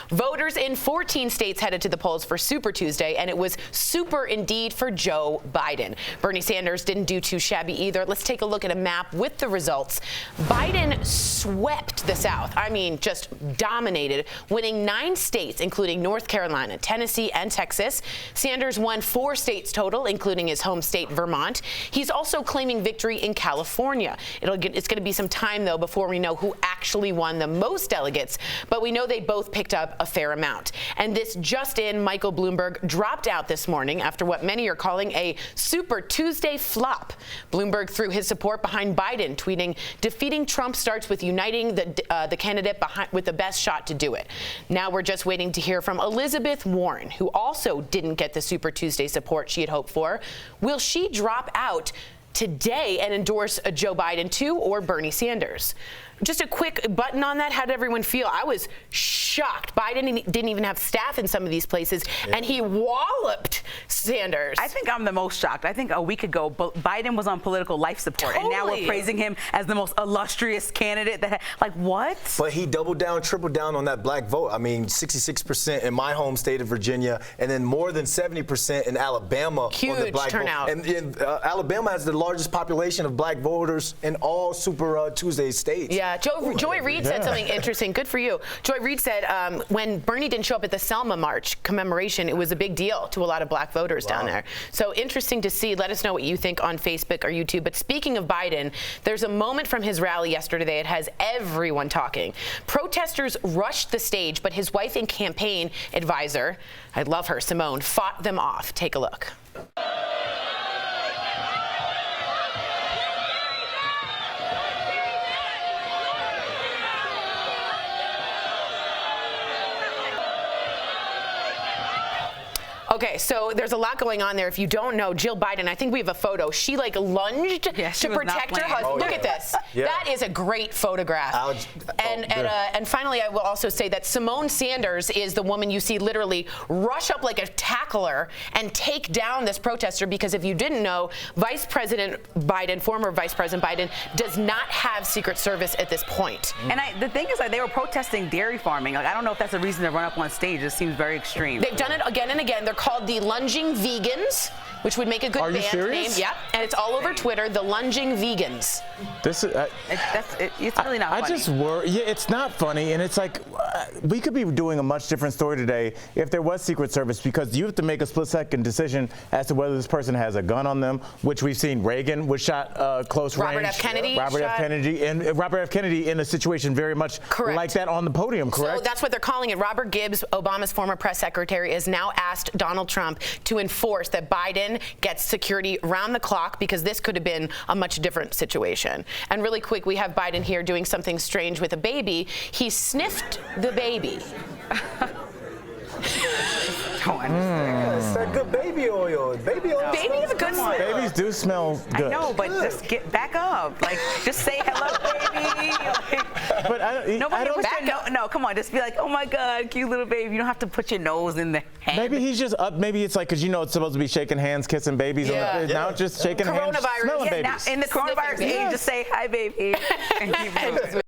Voters in 14 states headed to the polls for Super Tuesday, and it was super indeed for Joe Biden. Bernie Sanders didn't do too shabby either. Let's take a look at a map with the results. Biden swept the South. I mean, just dominated, winning 9 states, including North Carolina, Tennessee, and Texas. Sanders won 4 states total, including his home state, Vermont. He's also claiming victory in California. It's going to be some time, though, before we know who actually won the most delegates, but we know they both picked up a fair amount. And this just in, Michael Bloomberg dropped out this morning after what many are calling a Super Tuesday flop. Bloomberg threw his support behind Biden, tweeting, "Defeating Trump starts with uniting the candidate with the best shot to do it." Now we're just waiting to hear from Elizabeth Warren, who also didn't get the Super Tuesday support she had hoped for. Will she drop out today and endorse Joe Biden too, or Bernie Sanders? Just a quick button on that. How did everyone feel? I was shocked. Biden didn't even have staff in some of these places, and he walloped Sanders. I think I'm the most shocked. I think a week ago, Biden was on political life support, and now we're praising him as the most illustrious candidate. Like, what? But he doubled down, tripled down on that black vote. I mean, 66% in my home state of Virginia, and then more than 70% in Alabama. Huge on the black turnout. Vote. And Alabama has the largest population of black voters in all Super Tuesday states. Yeah, Joy Reid said something interesting. Good for you. Joy Reid said when Bernie didn't show up at the Selma March commemoration, it was a big deal to a lot of black voters down there. So interesting to see. Let us know what you think on Facebook or YouTube. But speaking of Biden, there's a moment from his rally yesterday that has everyone talking. Protesters rushed the stage, but his wife and campaign advisor, I love her, Simone, fought them off. Take a look. Okay, so there's a lot going on there. If you don't know, Jill Biden, I think we have a photo. She like lunged to protect her husband. Look at this. That is a great photograph. And finally, I will also say that Simone Sanders is the woman you see literally rush up like a tackler and take down this protester, because if you didn't know, Vice President Biden, former Vice President Biden, does not have Secret Service at this point. And the thing is, like, they were protesting dairy farming. Like, I don't know if that's a reason to run up on stage. It seems very extreme. They've done it again and again. They're called the Lunging Vegans, which would make a good band name. Serious? Yeah, and it's all over Twitter, the Lunging Vegans. This is it's really not funny. I just worry. Yeah, it's not funny, and it's like we could be doing a much different story today if there was Secret Service, because you have to make a split-second decision as to whether this person has a gun on them, which we've seen. Reagan was shot close range. Robert F. Kennedy. Robert F. Kennedy in a situation very much like that on the podium. Correct. So that's what they're calling it. Robert Gibbs, Obama's former press secretary, has now asked Donald Trump to enforce that Biden gets security round the clock, because this could have been a much different situation. And really quick, we have Biden here doing something strange with a baby. He sniffed the baby. It's that good baby oil. Baby oil. Baby is a good smell. Babies do smell good. I know, but just get back up. Like, just say hello, baby. Like, but I don't. No, come on. Just be like, oh my God, cute little baby. You don't have to put your nose in the hand. Maybe he's just up. Maybe it's like, because you know it's supposed to be shaking hands, kissing babies. Now it's just shaking hands, smelling babies. Now, in the coronavirus age, just say hi, baby. And keep moving.